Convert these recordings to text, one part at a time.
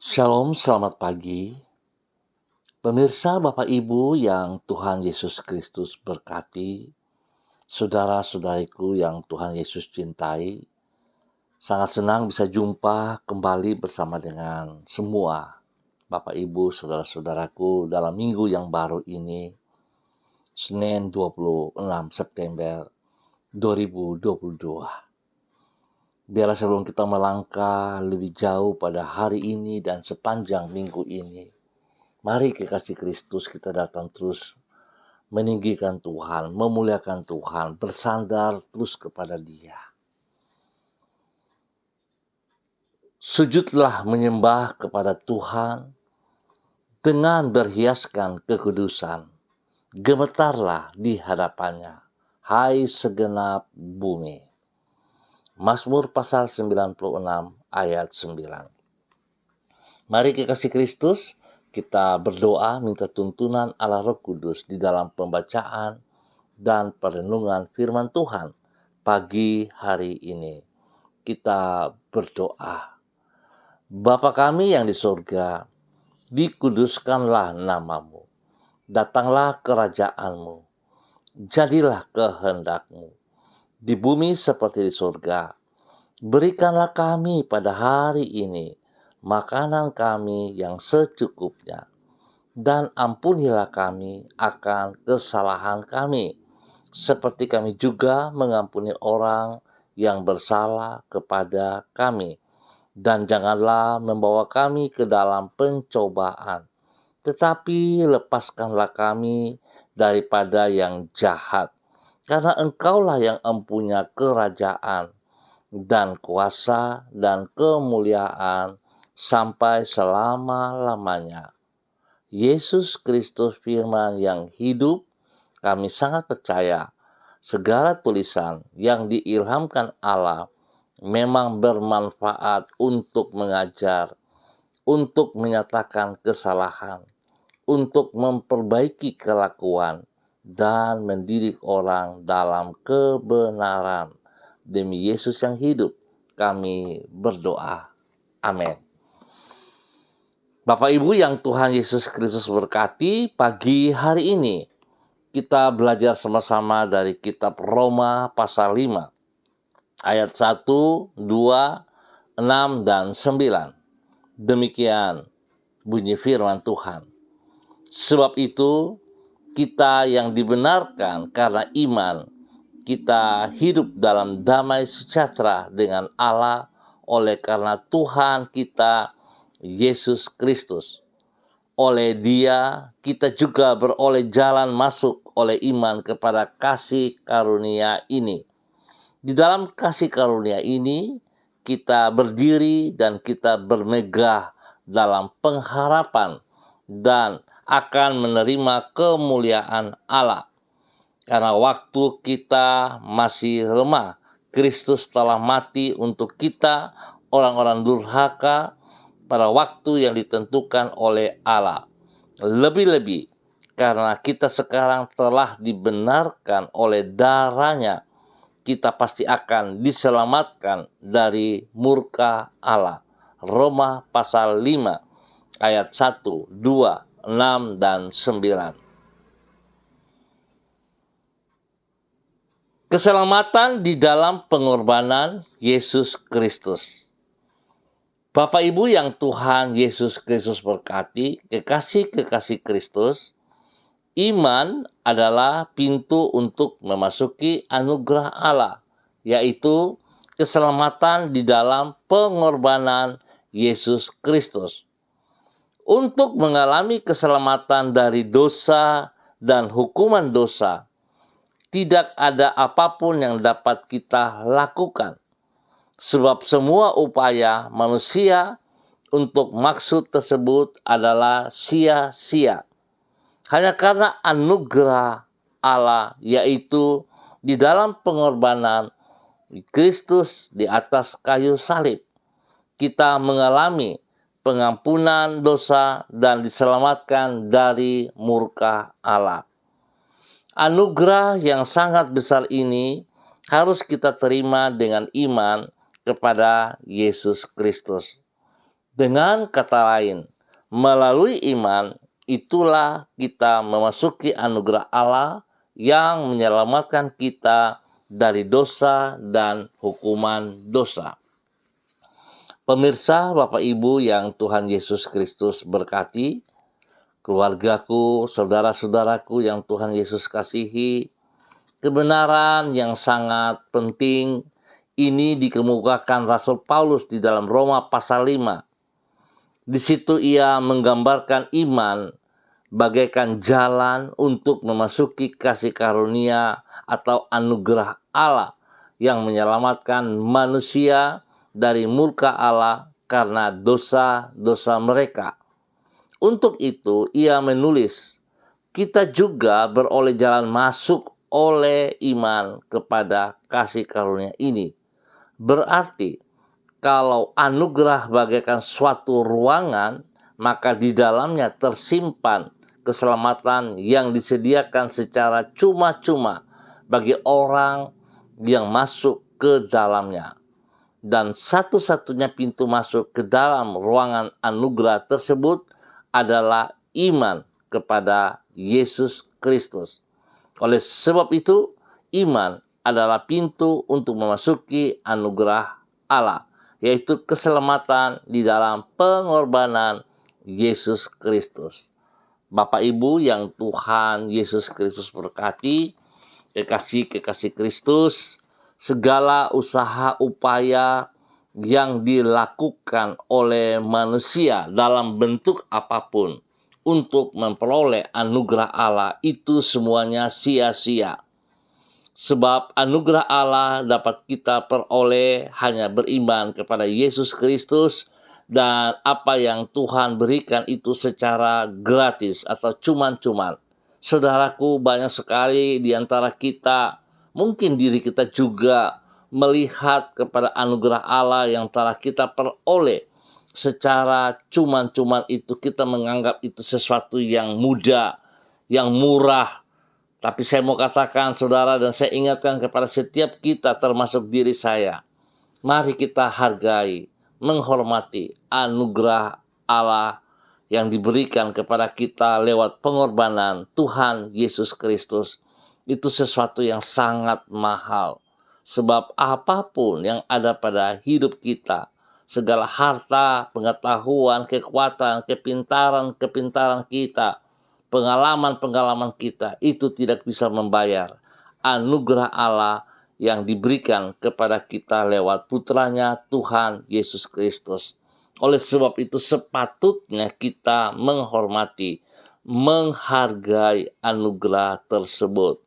Shalom, selamat pagi. Pemirsa, Bapak Ibu yang Tuhan Yesus Kristus berkati, saudara-saudariku yang Tuhan Yesus cintai, sangat senang bisa jumpa kembali bersama dengan semua Bapak Ibu, saudara-saudaraku dalam minggu yang baru ini, Senin 26 September 2022. Biarlah sebelum kita melangkah lebih jauh pada hari ini dan sepanjang minggu ini, mari kekasih Kristus kita datang terus meninggikan Tuhan, memuliakan Tuhan, bersandar terus kepada Dia. Sujudlah menyembah kepada Tuhan dengan berhiaskan kekudusan. Gemetarlah di hadapannya, hai segenap bumi. Mazmur pasal 96 ayat 9. Mari kekasih Kristus, kita berdoa minta tuntunan Allah Roh Kudus di dalam pembacaan dan perenungan firman Tuhan pagi hari ini. Kita berdoa. Bapa kami yang di surga, dikuduskanlah namamu. Datanglah kerajaanmu. Jadilah kehendakmu. Di bumi seperti di surga. Berikanlah kami pada hari ini makanan kami yang secukupnya. Dan ampunilah kami akan kesalahan kami, seperti kami juga mengampuni orang yang bersalah kepada kami. Dan janganlah membawa kami ke dalam pencobaan, tetapi lepaskanlah kami daripada yang jahat. Karena Engkaulah yang empunya kerajaan dan kuasa dan kemuliaan sampai selama-lamanya. Yesus Kristus firman yang hidup, kami sangat percaya segala tulisan yang diilhamkan Allah memang bermanfaat untuk mengajar, untuk menyatakan kesalahan, untuk memperbaiki kelakuan, dan mendidik orang dalam kebenaran. Demi Yesus yang hidup, kami berdoa. Amin. Bapak Ibu yang Tuhan Yesus Kristus berkati, pagi hari ini kita belajar sama-sama dari kitab Roma pasal 5, ayat 1, 2, 6, dan 9. Demikian bunyi firman Tuhan. Sebab itu, kita yang dibenarkan karena iman, kita hidup dalam damai sejahtera dengan Allah oleh karena Tuhan kita, Yesus Kristus. Oleh Dia, kita juga beroleh jalan masuk oleh iman kepada kasih karunia ini. Di dalam kasih karunia ini, kita berdiri dan kita bermegah dalam pengharapan dan akan menerima kemuliaan Allah. Karena waktu kita masih lemah, Kristus telah mati untuk kita, orang-orang durhaka, pada waktu yang ditentukan oleh Allah. Lebih-lebih, karena kita sekarang telah dibenarkan oleh darah-Nya, kita pasti akan diselamatkan dari murka Allah. Roma pasal 5 ayat 1, 2, 6, dan 9. Keselamatan di dalam pengorbanan Yesus Kristus. Bapak Ibu yang Tuhan Yesus Kristus berkati, kekasih-kekasih Kristus, iman adalah pintu untuk memasuki anugerah Allah, yaitu keselamatan di dalam pengorbanan Yesus Kristus. Untuk mengalami keselamatan dari dosa dan hukuman dosa, tidak ada apapun yang dapat kita lakukan. Sebab semua upaya manusia untuk maksud tersebut adalah sia-sia. Hanya karena anugerah Allah, yaitu di dalam pengorbanan Kristus di atas kayu salib, kita mengalami pengampunan dosa dan diselamatkan dari murka Allah. Anugerah yang sangat besar ini harus kita terima dengan iman kepada Yesus Kristus. Dengan kata lain, melalui iman itulah kita memasuki anugerah Allah yang menyelamatkan kita dari dosa dan hukuman dosa. Pemirsa, Bapak Ibu yang Tuhan Yesus Kristus berkati, keluargaku, saudara-saudaraku yang Tuhan Yesus kasihi, kebenaran yang sangat penting ini dikemukakan Rasul Paulus di dalam Roma pasal 5. Di situ ia menggambarkan iman bagaikan jalan untuk memasuki kasih karunia atau anugerah Allah yang menyelamatkan manusia dari murka Allah karena dosa-dosa mereka. Untuk itu ia menulis, kita juga beroleh jalan masuk oleh iman kepada kasih karunia ini. Berarti kalau anugerah bagaikan suatu ruangan, maka di dalamnya tersimpan keselamatan yang disediakan secara cuma-cuma bagi orang yang masuk ke dalamnya. Dan satu-satunya pintu masuk ke dalam ruangan anugerah tersebut adalah iman kepada Yesus Kristus. Oleh sebab itu, iman adalah pintu untuk memasuki anugerah Allah, yaitu keselamatan di dalam pengorbanan Yesus Kristus. Bapak Ibu yang Tuhan Yesus Kristus berkati, kekasih-kekasih Kristus, segala usaha upaya yang dilakukan oleh manusia dalam bentuk apapun untuk memperoleh anugerah Allah itu semuanya sia-sia. Sebab anugerah Allah dapat kita peroleh hanya beriman kepada Yesus Kristus, dan apa yang Tuhan berikan itu secara gratis atau cuman-cuman. Saudaraku, banyak sekali di antara kita, mungkin diri kita juga melihat kepada anugerah Allah yang telah kita peroleh secara cuman-cuman itu. Kita menganggap itu sesuatu yang mudah, yang murah. Tapi saya mau katakan, saudara, dan saya ingatkan kepada setiap kita termasuk diri saya, mari kita hargai, menghormati anugerah Allah yang diberikan kepada kita lewat pengorbanan Tuhan Yesus Kristus. Itu sesuatu yang sangat mahal. Sebab apapun yang ada pada hidup kita, segala harta, pengetahuan, kekuatan, kepintaran kita, pengalaman kita, itu tidak bisa membayar anugerah Allah yang diberikan kepada kita lewat putranya Tuhan Yesus Kristus. Oleh sebab itu sepatutnya kita menghormati, menghargai anugerah tersebut.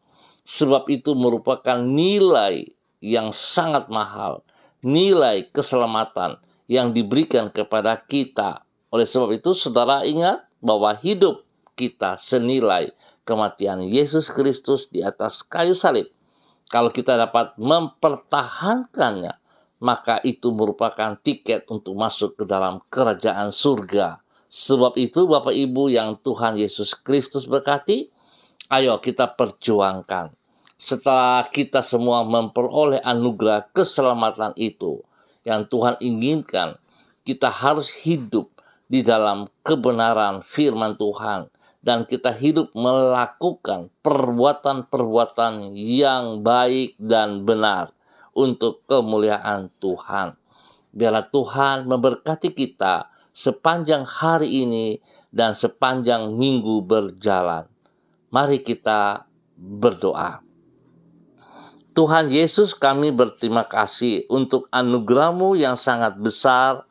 Sebab itu merupakan nilai yang sangat mahal, nilai keselamatan yang diberikan kepada kita. Oleh sebab itu saudara ingat bahwa hidup kita senilai kematian Yesus Kristus di atas kayu salib. Kalau kita dapat mempertahankannya, maka itu merupakan tiket untuk masuk ke dalam kerajaan surga. Sebab itu Bapak Ibu yang Tuhan Yesus Kristus berkati, ayo kita perjuangkan. Setelah kita semua memperoleh anugerah keselamatan itu yang Tuhan inginkan, kita harus hidup di dalam kebenaran firman Tuhan. Dan kita hidup melakukan perbuatan-perbuatan yang baik dan benar untuk kemuliaan Tuhan. Biarlah Tuhan memberkati kita sepanjang hari ini dan sepanjang minggu berjalan. Mari kita berdoa. Tuhan Yesus, kami berterima kasih untuk anugerah-Mu yang sangat besar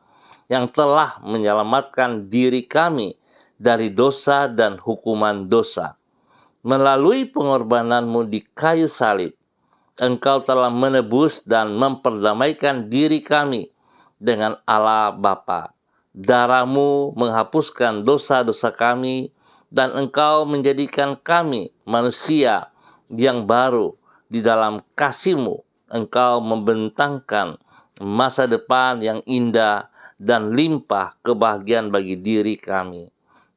yang telah menyelamatkan diri kami dari dosa dan hukuman dosa. Melalui pengorbanan-Mu di kayu salib, Engkau telah menebus dan memperdamaikan diri kami dengan Allah Bapa. Darah-Mu menghapuskan dosa-dosa kami, dan Engkau menjadikan kami manusia yang baru di dalam kasih-Mu. Engkau membentangkan masa depan yang indah dan limpah kebahagiaan bagi diri kami.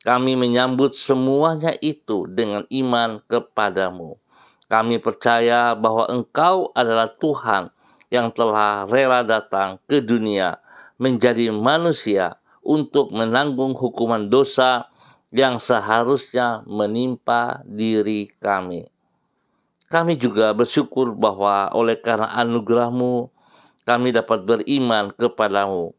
Kami menyambut semuanya itu dengan iman kepada-Mu. Kami percaya bahwa Engkau adalah Tuhan yang telah rela datang ke dunia menjadi manusia untuk menanggung hukuman dosa yang seharusnya menimpa diri kami. Kami juga bersyukur bahwa oleh karena anugerah-Mu, kami dapat beriman kepadamu.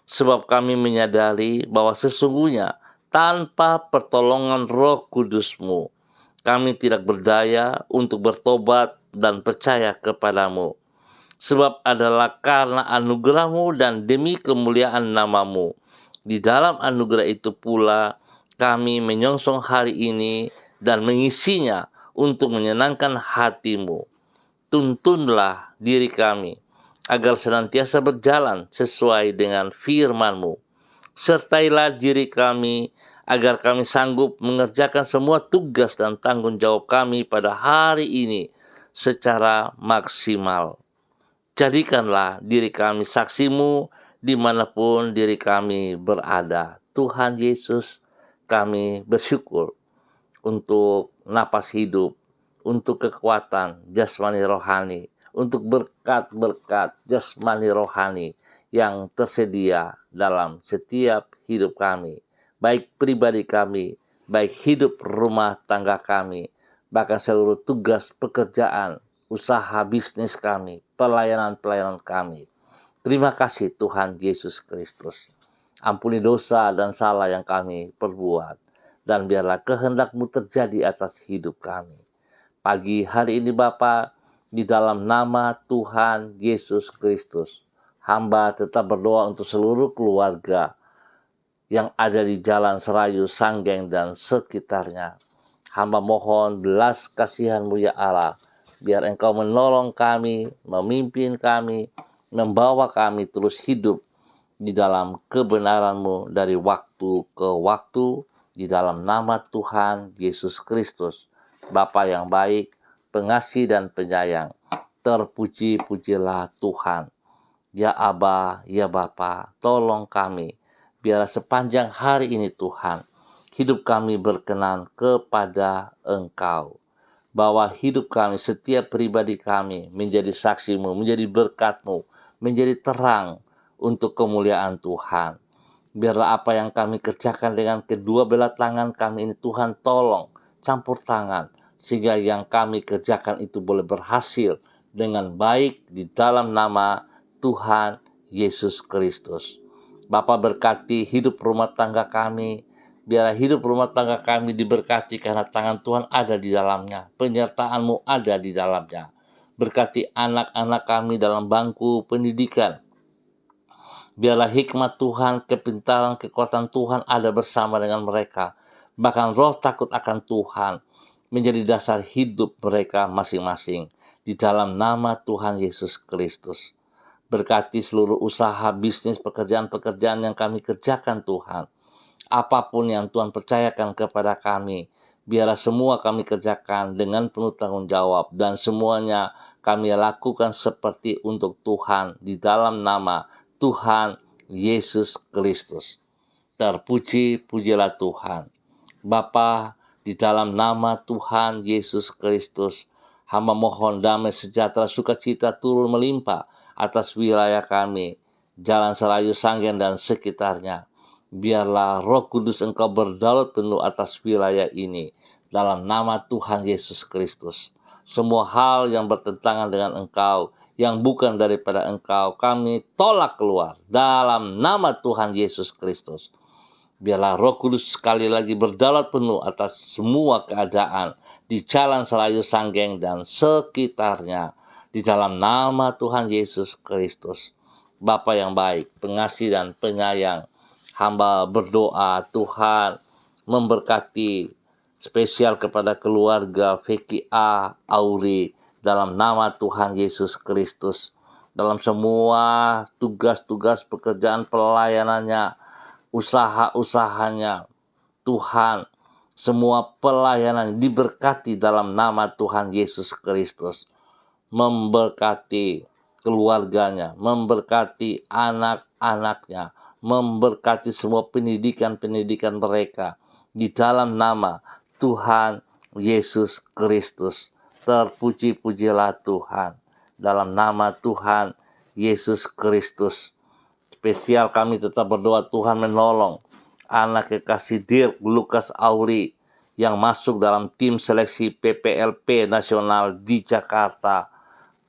Sebab kami menyadari bahwa sesungguhnya tanpa pertolongan Roh Kudus-Mu, kami tidak berdaya untuk bertobat dan percaya kepadamu. Sebab adalah karena anugerah-Mu dan demi kemuliaan nama-Mu. Di dalam anugerah itu pula kami menyongsong hari ini dan mengisinya untuk menyenangkan hati-Mu. Tuntunlah diri kami agar senantiasa berjalan sesuai dengan firman-Mu. Sertailah diri kami agar kami sanggup mengerjakan semua tugas dan tanggung jawab kami pada hari ini secara maksimal. Jadikanlah diri kami saksi-Mu dimanapun diri kami berada. Tuhan Yesus, kami bersyukur untuk napas hidup, untuk kekuatan jasmani rohani, untuk berkat-berkat jasmani rohani yang tersedia dalam setiap hidup kami, baik pribadi kami, baik hidup rumah tangga kami, bahkan seluruh tugas pekerjaan, usaha bisnis kami, pelayanan-pelayanan kami. Terima kasih Tuhan Yesus Kristus. Ampuni dosa dan salah yang kami perbuat, dan biarlah kehendak-Mu terjadi atas hidup kami. Pagi hari ini Bapa, di dalam nama Tuhan Yesus Kristus, hamba tetap berdoa untuk seluruh keluarga yang ada di Jalan Serayu, Sanggeng, dan sekitarnya. Hamba mohon belas kasihan-Mu ya Allah, biar Engkau menolong kami, memimpin kami, membawa kami terus hidup di dalam kebenaran-Mu dari waktu ke waktu, di dalam nama Tuhan Yesus Kristus. Bapa yang baik, pengasih dan penyayang, terpuji-pujilah Tuhan. Ya Aba, ya Bapa, tolong kami, biarlah sepanjang hari ini Tuhan, hidup kami berkenan kepada Engkau. Bahwa hidup kami, setiap pribadi kami menjadi saksi-Mu, menjadi berkat-Mu, menjadi terang untuk kemuliaan Tuhan. Biarlah apa yang kami kerjakan dengan kedua belah tangan kami ini Tuhan tolong campur tangan, sehingga yang kami kerjakan itu boleh berhasil dengan baik di dalam nama Tuhan Yesus Kristus. Bapa berkati hidup rumah tangga kami. Biarlah hidup rumah tangga kami diberkati karena tangan Tuhan ada di dalamnya. Penyertaan-Mu ada di dalamnya. Berkati anak-anak kami dalam bangku pendidikan. Biarlah hikmat Tuhan, kepintaran, kekuatan Tuhan ada bersama dengan mereka. Bahkan roh takut akan Tuhan menjadi dasar hidup mereka masing-masing. Di dalam nama Tuhan Yesus Kristus. Berkati seluruh usaha, bisnis, pekerjaan-pekerjaan yang kami kerjakan Tuhan. Apapun yang Tuhan percayakan kepada kami, biarlah semua kami kerjakan dengan penuh tanggung jawab. Dan semuanya kami lakukan seperti untuk Tuhan di dalam nama Tuhan Yesus Kristus. Terpuji-pujilah Tuhan. Bapa, di dalam nama Tuhan Yesus Kristus, hamba mohon damai sejahtera sukacita turun melimpah atas wilayah kami, Jalan Serayu, Sanggeng, dan sekitarnya. Biarlah Roh Kudus Engkau berdaulat penuh atas wilayah ini dalam nama Tuhan Yesus Kristus. Semua hal yang bertentangan dengan Engkau, yang bukan daripada Engkau, kami tolak keluar dalam nama Tuhan Yesus Kristus. Biarlah Roh Kudus sekali lagi berdaulat penuh atas semua keadaan di Jalan Serayu, Sanggeng, dan sekitarnya di dalam nama Tuhan Yesus Kristus. Bapa yang baik, pengasih dan penyayang, hamba berdoa Tuhan memberkati spesial kepada keluarga Vicky A. Auri dalam nama Tuhan Yesus Kristus. Dalam semua tugas-tugas pekerjaan pelayanannya, usaha-usahanya, Tuhan, semua pelayanan diberkati dalam nama Tuhan Yesus Kristus. Memberkati keluarganya, memberkati anak-anaknya, memberkati semua pendidikan-pendidikan mereka di dalam nama Tuhan Yesus Kristus. Terpuji-pujilah Tuhan dalam nama Tuhan Yesus Kristus. Spesial kami tetap berdoa Tuhan menolong anak kekasih Dirk Lukas Auri yang masuk dalam tim seleksi PPLP nasional di Jakarta.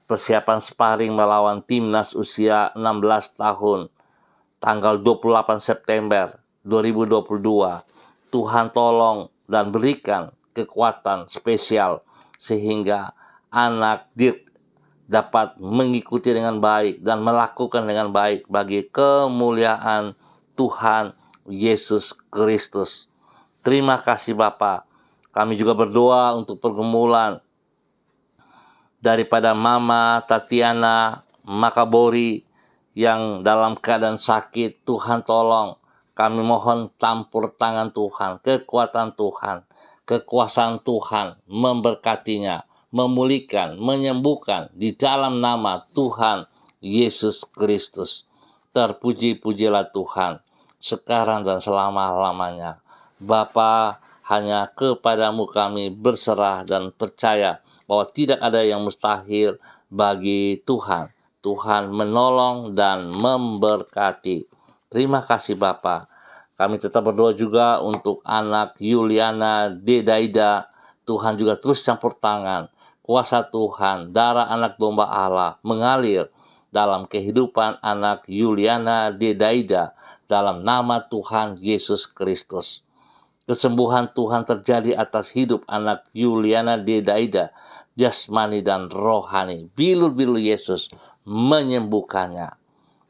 Persiapan sparring melawan timnas usia 16 tahun tanggal 28 September 2022. Tuhan tolong dan berikan kekuatan spesial sehingga anak Dirk dapat mengikuti dengan baik dan melakukan dengan baik bagi kemuliaan Tuhan Yesus Kristus. Terima kasih Bapa. Kami juga berdoa untuk pergumulan daripada Mama Tatiana Makabori yang dalam keadaan sakit. Tuhan tolong. Kami mohon campur tangan Tuhan, kekuatan Tuhan, kekuasaan Tuhan memberkatinya, memulihkan, menyembuhkan di dalam nama Tuhan Yesus Kristus. Terpuji-pujilah Tuhan sekarang dan selama-lamanya. Bapa, hanya kepadamu kami berserah dan percaya bahwa tidak ada yang mustahil bagi Tuhan. Tuhan menolong dan memberkati. Terima kasih Bapa. Kami tetap berdoa juga untuk anak Yuliana Dedaida. Tuhan juga terus campur tangan. Kuasa Tuhan, darah anak domba Allah mengalir dalam kehidupan anak Yuliana Dedaida dalam nama Tuhan Yesus Kristus. Kesembuhan Tuhan terjadi atas hidup anak Yuliana Dedaida, jasmani dan rohani. Bilur-bilur Yesus menyembuhkannya.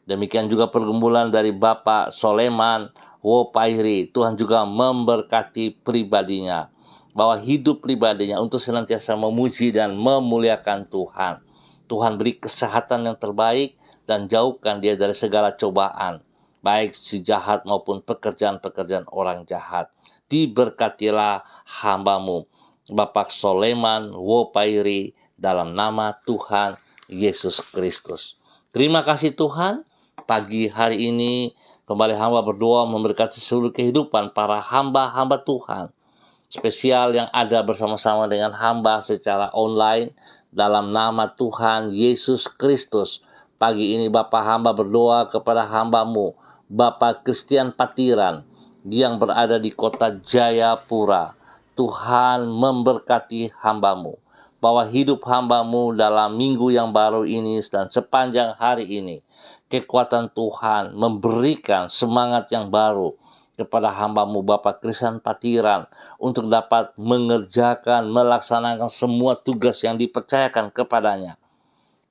Demikian juga pergumulan dari Bapak Soleman Wopairi. Tuhan juga memberkati pribadinya, bahwa hidup pribadinya untuk senantiasa memuji dan memuliakan Tuhan. Tuhan beri kesehatan yang terbaik dan jauhkan dia dari segala cobaan, baik si jahat maupun pekerjaan-pekerjaan orang jahat. Diberkatilah hambamu Bapak Soleman Wopairi dalam nama Tuhan Yesus Kristus. Terima kasih Tuhan. Pagi hari ini kembali hamba berdoa memberkati seluruh kehidupan para hamba-hamba Tuhan. Spesial yang ada bersama-sama dengan hamba secara online dalam nama Tuhan Yesus Kristus. Pagi ini Bapak hamba berdoa kepada hambamu, Bapak Christian Patiran yang berada di kota Jayapura. Tuhan memberkati hambamu, bahwa hidup hambamu dalam minggu yang baru ini dan sepanjang hari ini, kekuatan Tuhan memberikan semangat yang baru kepada hambamu Bapak Christian Patiran untuk dapat mengerjakan, melaksanakan semua tugas yang dipercayakan kepadanya.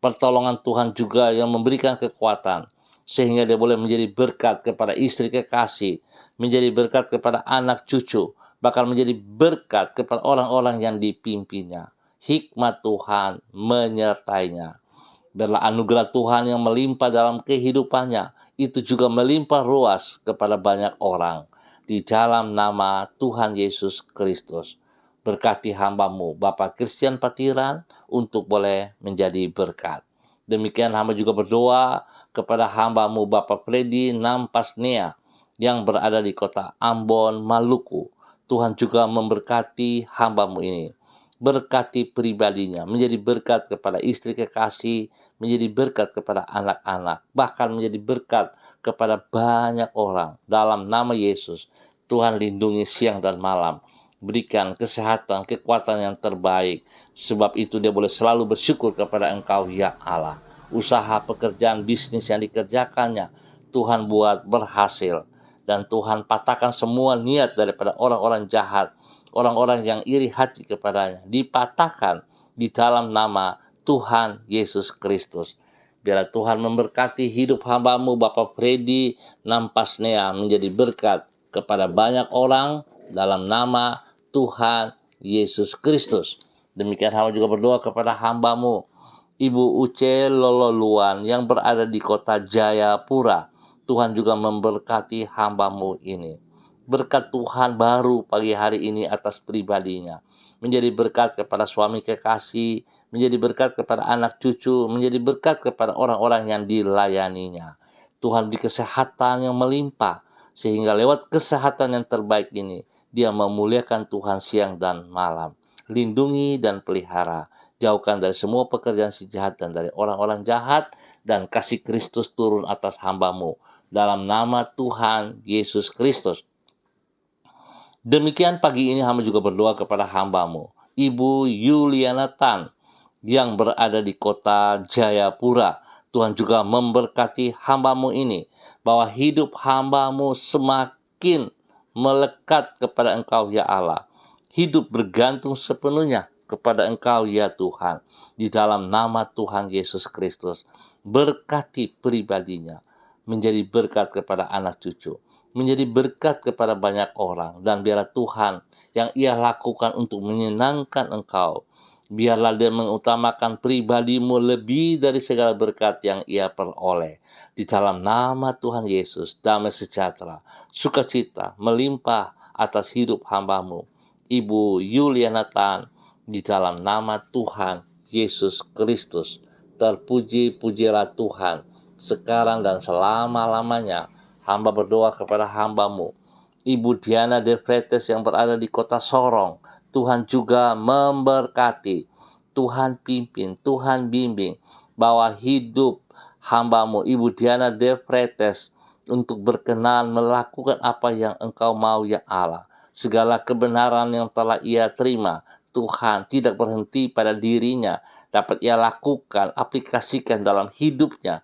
Pertolongan Tuhan juga yang memberikan kekuatan sehingga dia boleh menjadi berkat kepada istri kekasih, menjadi berkat kepada anak cucu, bahkan menjadi berkat kepada orang-orang yang dipimpinnya. Hikmat Tuhan menyertainya. Biarlah anugerah Tuhan yang melimpah dalam kehidupannya itu juga melimpah ruas kepada banyak orang. Di dalam nama Tuhan Yesus Kristus. Berkati hambamu Bapak Christian Patiran untuk boleh menjadi berkat. Demikian hamba juga berdoa kepada hambamu Bapak Freddy Nampasnea yang berada di kota Ambon, Maluku. Tuhan juga memberkati hambamu ini. Berkati pribadinya, menjadi berkat kepada istri kekasih, menjadi berkat kepada anak-anak, bahkan menjadi berkat kepada banyak orang. Dalam nama Yesus, Tuhan lindungi siang dan malam. Berikan kesehatan, kekuatan yang terbaik. Sebab itu dia boleh selalu bersyukur kepada Engkau ya Allah. Usaha, pekerjaan, bisnis yang dikerjakannya, Tuhan buat berhasil. Dan Tuhan patahkan semua niat daripada orang-orang jahat, orang-orang yang iri hati kepadanya, dipatahkan di dalam nama Tuhan Yesus Kristus. Biarlah Tuhan memberkati hidup hambamu Bapak Freddy Nampasnea menjadi berkat kepada banyak orang dalam nama Tuhan Yesus Kristus. Demikian hamba juga berdoa kepada hambamu Ibu Uce Lololuan yang berada di kota Jayapura. Tuhan juga memberkati hambamu ini. Berkat Tuhan baru pagi hari ini atas pribadinya. Menjadi berkat kepada suami kekasih, menjadi berkat kepada anak cucu, menjadi berkat kepada orang-orang yang dilayaninya. Tuhan beri kesehatan yang melimpah, sehingga lewat kesehatan yang terbaik ini, dia memuliakan Tuhan siang dan malam. Lindungi dan pelihara. Jauhkan dari semua pekerjaan si jahat dan dari orang-orang jahat, dan kasih Kristus turun atas hambamu dalam nama Tuhan Yesus Kristus. Demikian pagi ini hamba juga berdoa kepada hamba-Mu, Ibu Yuliana Tan, yang berada di kota Jayapura. Tuhan juga memberkati hamba-Mu ini, bahwa hidup hamba-Mu semakin melekat kepada Engkau ya Allah. Hidup bergantung sepenuhnya kepada Engkau ya Tuhan. Di dalam nama Tuhan Yesus Kristus, berkati pribadinya, menjadi berkat kepada anak cucu, menjadi berkat kepada banyak orang, dan biarlah Tuhan yang ia lakukan untuk menyenangkan Engkau, biarlah dia mengutamakan pribadi-Mu lebih dari segala berkat yang ia peroleh. Di dalam nama Tuhan Yesus, damai sejahtera, sukacita melimpah atas hidup hamba-Mu, Ibu Yuliana Tan, di dalam nama Tuhan Yesus Kristus. Terpuji-pujilah Tuhan, sekarang dan selama-lamanya. Hamba berdoa kepada hamba-Mu, Ibu Diana De Vretes yang berada di kota Sorong. Tuhan juga memberkati, Tuhan pimpin, Tuhan bimbing, bahwa hidup hamba-Mu, Ibu Diana De Vretes, untuk berkenan melakukan apa yang Engkau mau ya Allah. Segala kebenaran yang telah ia terima, Tuhan, tidak berhenti pada dirinya, dapat ia lakukan, aplikasikan dalam hidupnya,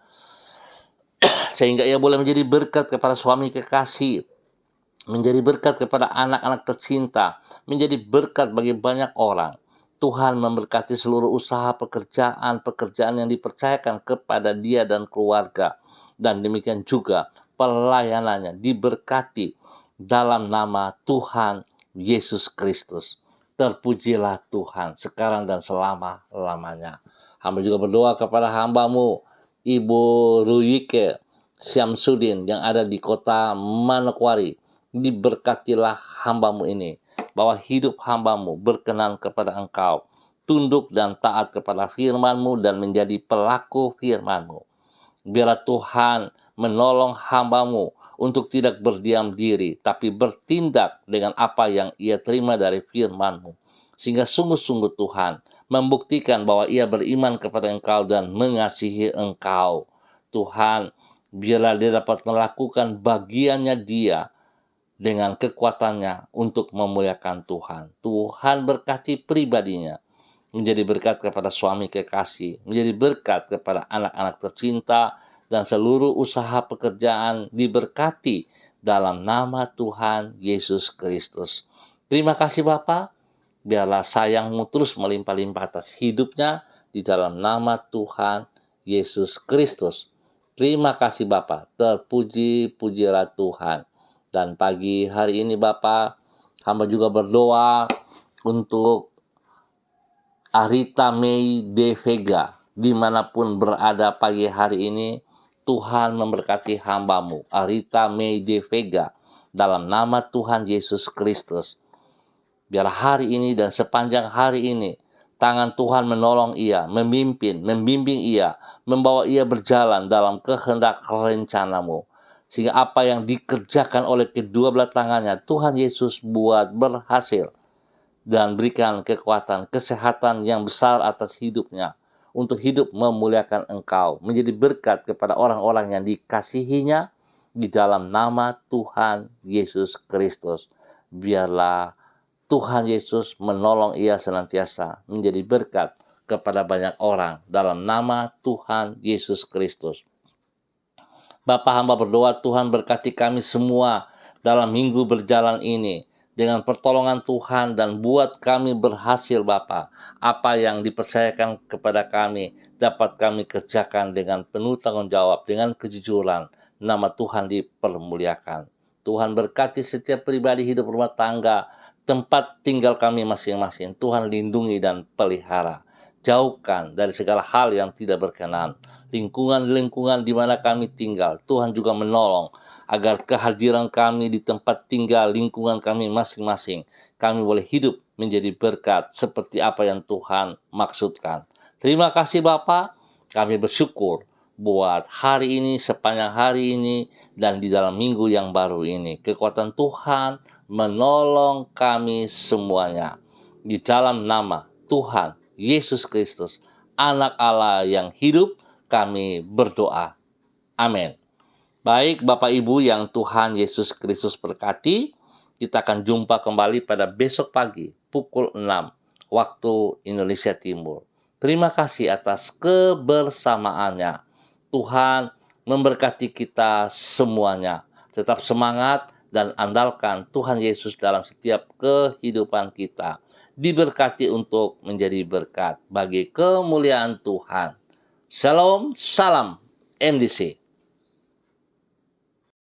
sehingga ia boleh menjadi berkat kepada suami kekasih, menjadi berkat kepada anak-anak tercinta, menjadi berkat bagi banyak orang. Tuhan memberkati seluruh usaha pekerjaan yang dipercayakan kepada dia dan keluarga. Dan demikian juga pelayanannya diberkati dalam nama Tuhan Yesus Kristus. Terpujilah Tuhan sekarang dan selama-lamanya. Hamba juga berdoa kepada hamba-Mu, Ibu Ruyike Syamsuddin yang ada di kota Manokwari. Diberkatilah hamba-Mu ini, bahwa hidup hamba-Mu berkenan kepada Engkau, tunduk dan taat kepada firman-Mu dan menjadi pelaku firman-Mu. Biarlah Tuhan menolong hamba-Mu untuk tidak berdiam diri, tapi bertindak dengan apa yang ia terima dari firman-Mu, sehingga sungguh-sungguh Tuhan membuktikan bahwa ia beriman kepada Engkau dan mengasihi Engkau. Tuhan, biarlah dia dapat melakukan bagiannya dia dengan kekuatannya untuk memuliakan Tuhan. Tuhan berkati pribadinya, menjadi berkat kepada suami kekasih, menjadi berkat kepada anak-anak tercinta, dan seluruh usaha pekerjaan diberkati dalam nama Tuhan Yesus Kristus. Terima kasih Bapa, biarlah sayang-Mu terus melimpah-limpah atas hidupnya di dalam nama Tuhan Yesus Kristus. Terima kasih Bapa, terpuji-pujilah Tuhan. Dan pagi hari ini Bapa, hamba juga berdoa untuk Arita May De Vega, dimanapun berada pagi hari ini. Tuhan memberkati hamba-Mu, Arita May De Vega, dalam nama Tuhan Yesus Kristus. Biar hari ini dan sepanjang hari ini, tangan Tuhan menolong ia, memimpin, membimbing ia, membawa ia berjalan dalam kehendak rencana-Mu. Sehingga apa yang dikerjakan oleh kedua belah tangannya, Tuhan Yesus buat berhasil. Dan berikan kekuatan, kesehatan yang besar atas hidupnya, untuk hidup memuliakan Engkau, menjadi berkat kepada orang-orang yang dikasihinya, di dalam nama Tuhan Yesus Kristus. Biarlah Tuhan Yesus menolong ia senantiasa menjadi berkat kepada banyak orang, dalam nama Tuhan Yesus Kristus. Bapa, hamba berdoa Tuhan berkati kami semua dalam minggu berjalan ini, dengan pertolongan Tuhan, dan buat kami berhasil Bapa. Apa yang dipercayakan kepada kami dapat kami kerjakan dengan penuh tanggung jawab, dengan kejujuran. Nama Tuhan dipermuliakan. Tuhan berkati setiap pribadi hidup rumah tangga, tempat tinggal kami masing-masing. Tuhan lindungi dan pelihara. Jauhkan dari segala hal yang tidak berkenan. Lingkungan-lingkungan di mana kami tinggal, Tuhan juga menolong agar kehadiran kami di tempat tinggal lingkungan kami masing-masing, kami boleh hidup menjadi berkat seperti apa yang Tuhan maksudkan. Terima kasih Bapa, kami bersyukur buat hari ini, sepanjang hari ini, dan di dalam minggu yang baru ini. Kekuatan Tuhan menolong kami semuanya. Di dalam nama Tuhan Yesus Kristus, Anak Allah yang hidup, kami berdoa. Amin. Baik Bapak Ibu yang Tuhan Yesus Kristus berkati, kita akan jumpa kembali pada besok pagi pukul 6 waktu Indonesia Timur. Terima kasih atas kebersamaannya. Tuhan memberkati kita semuanya. Tetap semangat dan andalkan Tuhan Yesus dalam setiap kehidupan kita. Diberkati untuk menjadi berkat bagi kemuliaan Tuhan. Shalom, salam MDC.